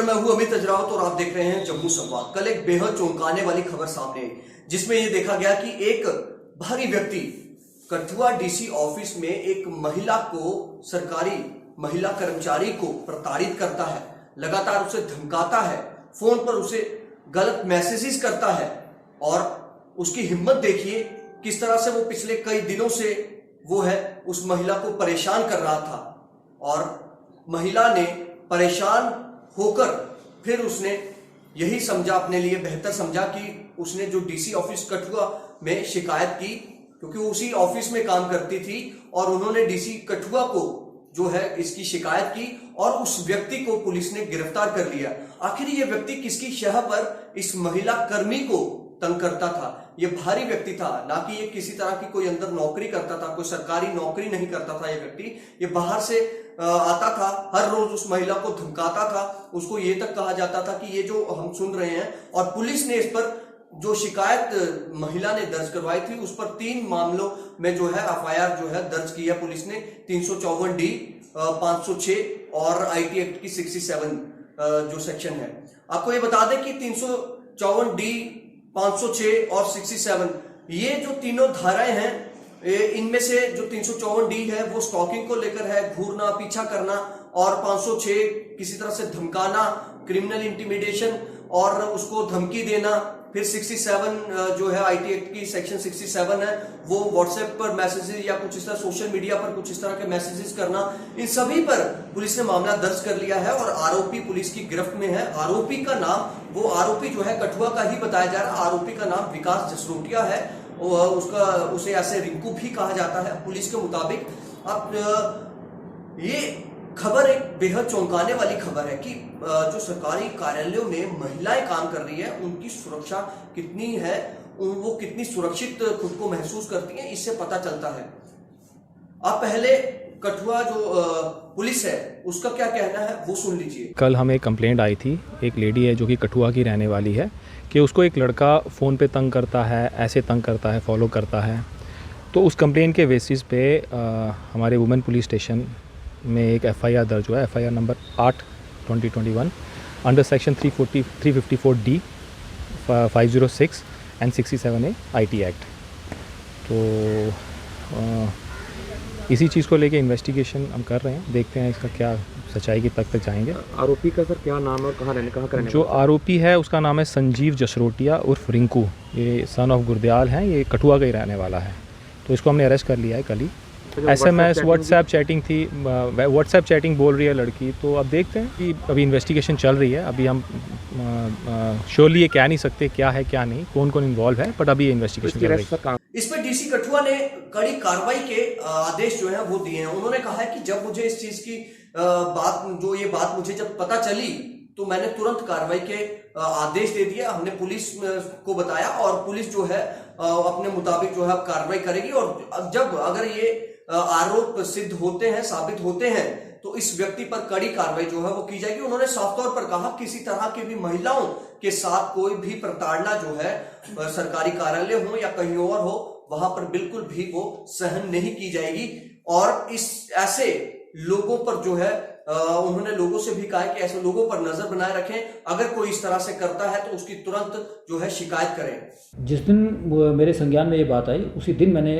नमस्कार, मैं हूं अमित अजरावत और आप देख रहे हैं जम्मू संवाद। कल एक बेहद चौंकाने वाली खबर सामने आई, जिसमें यह देखा गया कि एक भारी व्यक्ति कठुआ डीसी ऑफिस में एक महिला को, सरकारी महिला कर्मचारी को प्रताड़ित करता है, लगातार उसे धमकाता है, फोन पर उसे गलत मैसेजेस करता है। और उसकी हिम्मत देखिए किस तरह से वो पिछले कई दिनों से वो है उस महिला को परेशान कर रहा था। और महिला ने परेशान होकर फिर उसने यही समझा, अपने लिए बेहतर समझा कि उसने जो डीसी ऑफिस कठुआ में शिकायत की, क्योंकि वो उसी ऑफिस में काम करती थी, और उन्होंने डीसी कठुआ को जो है इसकी शिकायत की और उस व्यक्ति को पुलिस ने गिरफ्तार कर लिया। आखिर ये व्यक्ति किसकी शह पर इस महिला कर्मी को तंग करता था? ये भारी व्यक्ति था, ना कि ये किसी तरह की कोई अंदर नौकरी करता था, कोई सरकारी नौकरी नहीं करता था। ये व्यक्ति ये बाहर से आता था, हर रोज उस महिला को धमकाता था। उसको ये तक कहा जाता था कि ये जो हम सुन रहे हैं, और पुलिस ने इस पर जो शिकायत महिला ने दर्ज करवाई थी उस पर 3 मामलों में जो है एफआईआर जो है दर्ज किया पुलिस ने। 354D, 506 और आईटी एक्ट की 67 जो सेक्शन है। आपको ये बता दें कि 354D, 506 और 67 ये जो तीनों धाराएं हैं, इनमें से जो 354D है वो स्टॉकिंग को लेकर है, घूरना, पीछा करना, और 506 किसी तरह से धमकाना, क्रिमिनल इंटिमिडेशन और उसको धमकी देना। फिर 67 जो है आईटी एक्ट की सेक्शन 67 है, वो व्हाट्सएप पर मैसेजेस या कुछ इस तरह सोशल मीडिया पर कुछ इस तरह के मैसेजेस करना। इन सभी पर पुलिस ने मामला दर्ज कर लिया है और आरोपी पुलिस की गिरफ्त में है। आरोपी का नाम, वो आरोपी जो है कठुआ का ही बताया जा रहा है। आरोपी का नाम विकास जसरोटिया है, उसे ऐसे रिंकू भी कहा जाता है पुलिस के मुताबिक। अब ये खबर एक बेहद चौंकाने वाली खबर है कि जो सरकारी कार्यालयों में महिलाएं काम कर रही है उनकी सुरक्षा कितनी है, वो कितनी सुरक्षित खुद को महसूस करती हैं, इससे पता चलता है। अब पहले कठुआ जो पुलिस है उसका क्या कहना है वो सुन लीजिए। कल हमें एक कंप्लेंट आई थी, एक लेडी है जो कि कठुआ की रहने वाली है, कि उसको एक लड़का फ़ोन पे तंग करता है, ऐसे तंग करता है, फॉलो करता है। तो उस कंप्लेंट के बेसिस पे हमारे वुमेन पुलिस स्टेशन में एक एफआईआर दर्ज हुआ है, FIR number 8/2021 under section 354D, 506 and 67A IT act. तो इसी चीज़ को लेके इन्वेस्टिगेशन हम कर रहे हैं, देखते हैं इसका क्या सच्चाई की तक जाएंगे। आरोपी का सर क्या नाम है और कहाँ रहने जो आरोपी है उसका नाम है संजीव जसरोटिया उर्फ रिंकू। ये सन ऑफ गुरदयाल हैं, ये कठुआ का ही रहने वाला है। तो इसको हमने अरेस्ट कर लिया है कल ही। SMS व्हाट्सएप चैटिंग थी, व्हाट्सएप चैटिंग बोल रही है लड़की। तो अब देखते हैं कि अभी इन्वेस्टिगेशन चल रही है। अभी हम श्योरली ये कह नहीं सकते क्या है क्या नहीं, कौन कौन इन्वॉल्व है, बट अभी ये इन्वेस्टिगेशन चल रही है। इस पर डीसी कठुआ ने कड़ी कार्रवाई के आदेश जो है वो दिए हैं। उन्होंने कहा है कि जब मुझे इस चीज की ये बात मुझे जब पता चली तो मैंने तुरंत कार्रवाई के आदेश दे दिए। हमने पुलिस को बताया और पुलिस जो है अपने मुताबिक जो है कार्रवाई करेगी। और जब अगर ये आरोप सिद्ध होते हैं, साबित होते हैं, तो इस व्यक्ति पर कड़ी कार्रवाई जो है वो की जाएगी। उन्होंने साफ तौर पर कहा किसी तरह की भी महिलाओं के साथ कोई भी प्रताड़ना जो है सरकारी कार्यालय हो या कहीं और हो, वहां पर बिल्कुल भी वो सहन नहीं की जाएगी। और इस ऐसे लोगों पर जो है उन्होंने लोगों से भी कहा है कि ऐसे लोगों पर नजर बनाए रखें। अगर कोई इस तरह से करता है तो उसकी तुरंत जो है शिकायत करें। जिस दिन मेरे संज्ञान में ये बात आई, उसी दिन मैंने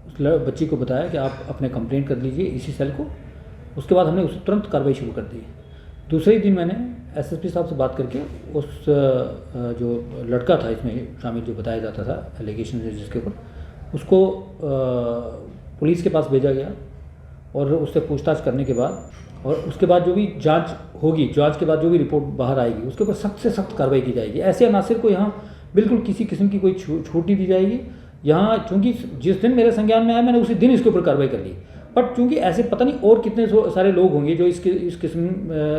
उस बच्ची को बताया कि आप अपने कंप्लेंट कर लीजिए इसी सेल को। उसके बाद हमने उसे तुरंत कार्रवाई शुरू कर दी। दूसरे ही दिन मैंने एसएसपी साहब से बात करके उस जो लड़का था इसमें शामिल, जो बताया जाता था एलिगेशन जिसके ऊपर, उसको पुलिस के पास भेजा गया और उससे पूछताछ करने के बाद, और उसके बाद जो भी जांच होगी, जांच के बाद जो भी रिपोर्ट बाहर आएगी उसके ऊपर सख्त से सख्त कार्रवाई की जाएगी। ऐसे अनासिर को यहाँ बिल्कुल किसी किस्म की कोई छूट नहीं दी जाएगी। यहाँ चूँकि जिस दिन मेरे संज्ञान में आया मैंने उसी दिन इसके ऊपर कार्रवाई कर ली। बट चूँकि ऐसे पता नहीं और कितने सारे लोग होंगे जो इस किस्म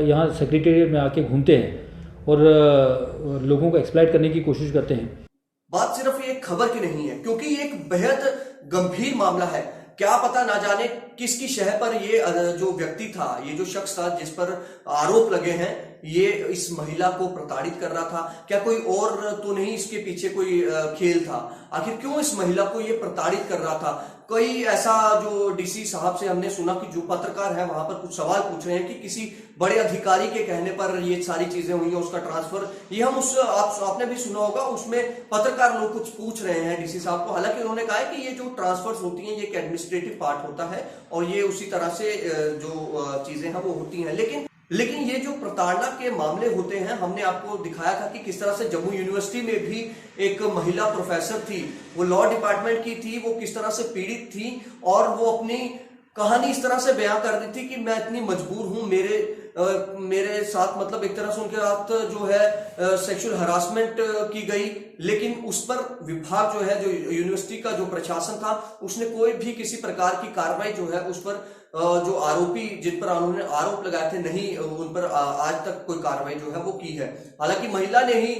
यहाँ सेक्रेटेरिएट में आके घूमते हैं और लोगों को एक्सप्लॉइट करने की कोशिश करते हैं। बात सिर्फ ये खबर की नहीं है, क्योंकि ये एक बेहद गंभीर मामला है। क्या पता ना जाने किसकी शह पर ये जो व्यक्ति था, ये जो शख्स था जिस पर आरोप लगे हैं, ये इस महिला को प्रताड़ित कर रहा था। क्या कोई और तो नहीं इसके पीछे कोई खेल था? आखिर क्यों इस महिला को ये प्रताड़ित कर रहा था? कोई ऐसा जो डीसी साहब से हमने सुना कि जो पत्रकार है वहां पर कुछ सवाल पूछ रहे हैं कि किसी बड़े अधिकारी के कहने पर ये सारी चीजें हुई है, उसका ट्रांसफर, ये हम उस आपने भी सुना होगा, उसमें पत्रकार लोग कुछ पूछ रहे हैं डीसी साहब को। हालांकि उन्होंने कहा है कि ये जो ट्रांसफर्स होती हैं ये एक एडमिनिस्ट्रेटिव पार्ट होता है और ये उसी तरह से जो चीजें हैं वो होती हैं। लेकिन ये जो प्रताड़ना के मामले होते हैं, हमने आपको दिखाया था कि किस तरह से जम्मू यूनिवर्सिटी में भी एक महिला प्रोफेसर थी, वो लॉ डिपार्टमेंट की थी, वो किस तरह से पीड़ित थी और वो अपनी कहानी इस तरह से बयां कर रही थी कि मैं इतनी मजबूर हूं, मेरे साथ मतलब एक तरह से उनके साथ जो है सेक्सुअल हरासमेंट की गई, लेकिन उस पर विभाग जो है, जो यूनिवर्सिटी का जो प्रशासन था, उसने कोई भी किसी प्रकार की कार्रवाई जो है उस पर जो आरोपी जिन पर उन्होंने आरोप लगाए थे, नहीं उन पर आज तक कोई कार्रवाई जो है वो की है। हालांकि महिला ने ही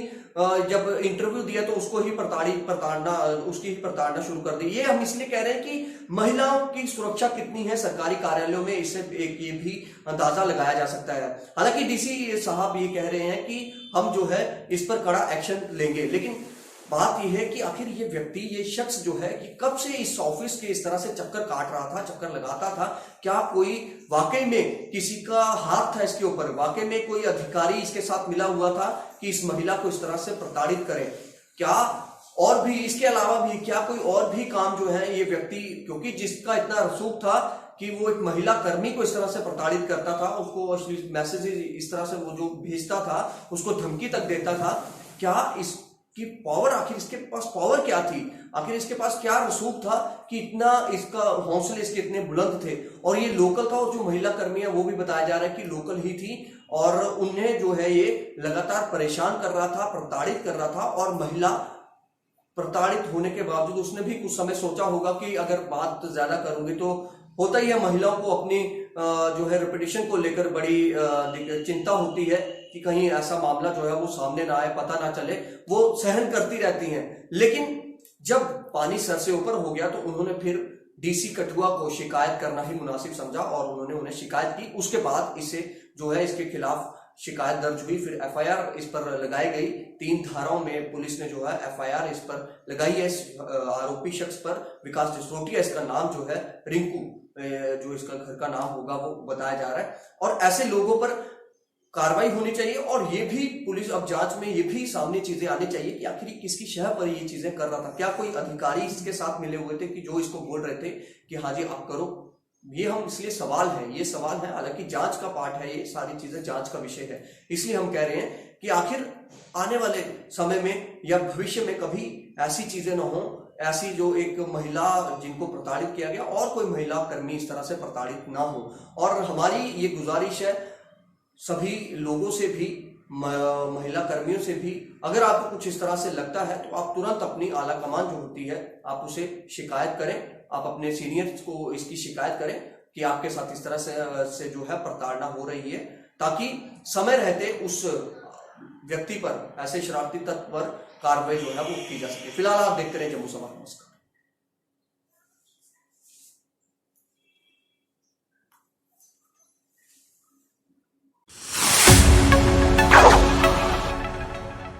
जब इंटरव्यू दिया तो उसको ही उसकी ही प्रताड़ना शुरू कर दी। ये हम इसलिए कह रहे हैं कि महिलाओं की सुरक्षा कितनी है सरकारी कार्यालयों में, इससे एक ये भी अंदाजा लगाया जा सकता है। हालांकि डीसी साहब ये कह रहे हैं कि हम जो है इस पर कड़ा एक्शन लेंगे, लेकिन बात यह है कि आखिर ये व्यक्ति, ये शख्स जो है कि कब से इस ऑफिस के इस तरह से चक्कर काट रहा था, चक्कर लगाता था, क्या कोई वाकई में किसी का हाथ था इसके ऊपर, वाकई में कोई अधिकारी इसके साथ मिला हुआ था कि इस महिला को इस तरह से प्रताड़ित करे, क्या और भी इसके अलावा भी क्या कोई और भी काम जो है ये व्यक्ति, क्योंकि जिसका इतना रसूख था कि वो एक महिला कर्मी को इस तरह से प्रताड़ित करता था, उसको मैसेज इस तरह से वो जो भेजता था, उसको धमकी तक देता था, क्या इसकी पावर, आखिर इसके पास पावर क्या थी, आखिर इसके पास क्या रसूख था कि इतना इसका हौसले इसके इतने बुलंद थे। और ये लोकल था, और जो महिला कर्मी है वो भी बताया जा रहा है कि लोकल ही थी और उन्हें जो है ये लगातार परेशान कर रहा था, प्रताड़ित कर रहा था। और महिला प्रताड़ित होने के बावजूद उसने भी कुछ समय सोचा होगा कि अगर बात ज्यादा करूंगी तो होता ही है, महिलाओं को अपनी जो है रेपुटेशन को लेकर बड़ी चिंता होती है कि कहीं ऐसा मामला जो है वो सामने ना आए, पता ना चले, वो सहन करती रहती हैं। लेकिन जब पानी सर से ऊपर हो गया तो उन्होंने फिर डीसी कठुआ को शिकायत करना ही मुनासिब समझा और उन्होंने उन्हें शिकायत की। उसके बाद इसे जो है इसके खिलाफ शिकायत दर्ज हुई, फिर एफआईआर इस पर लगाई गई। 3 धाराओं में पुलिस ने जो है एफआईआर इस पर लगाई है, इस आरोपी शख्स पर, विकास जसरोटिया इसका नाम जो है, रिंकू जो इसका घर का नाम होगा वो बताया जा रहा है। और ऐसे लोगों पर कार्रवाई होनी चाहिए और ये भी पुलिस अब जांच में ये भी सामने चीजें आनी चाहिए कि आखिर किसकी शह पर ये चीजें कर रहा था, क्या कोई अधिकारी इसके साथ मिले हुए थे कि जो इसको बोल रहे थे कि हाँ जी आप करो। ये हम इसलिए सवाल है, हालांकि जांच का पार्ट है, ये सारी चीजें जांच का विषय है। इसलिए हम कह रहे हैं कि आखिर आने वाले समय में या भविष्य में कभी ऐसी चीजें ना हो, ऐसी जो एक महिला जिनको प्रताड़ित किया गया और कोई महिला कर्मी इस तरह से प्रताड़ित ना हो। और हमारी ये गुजारिश है सभी लोगों से भी, महिला कर्मियों से भी, अगर आपको कुछ इस तरह से लगता है तो आप तुरंत अपनी आला कमान जो होती है आप उसे शिकायत करें, आप अपने सीनियर्स को इसकी शिकायत करें कि आपके साथ इस तरह से जो है प्रताड़ना हो रही है, ताकि समय रहते उस व्यक्ति पर, ऐसे शरारती तत्व पर कार्रवाई जो है वो की जा सके। फिलहाल आप देखते रहे जम्मू समाचार।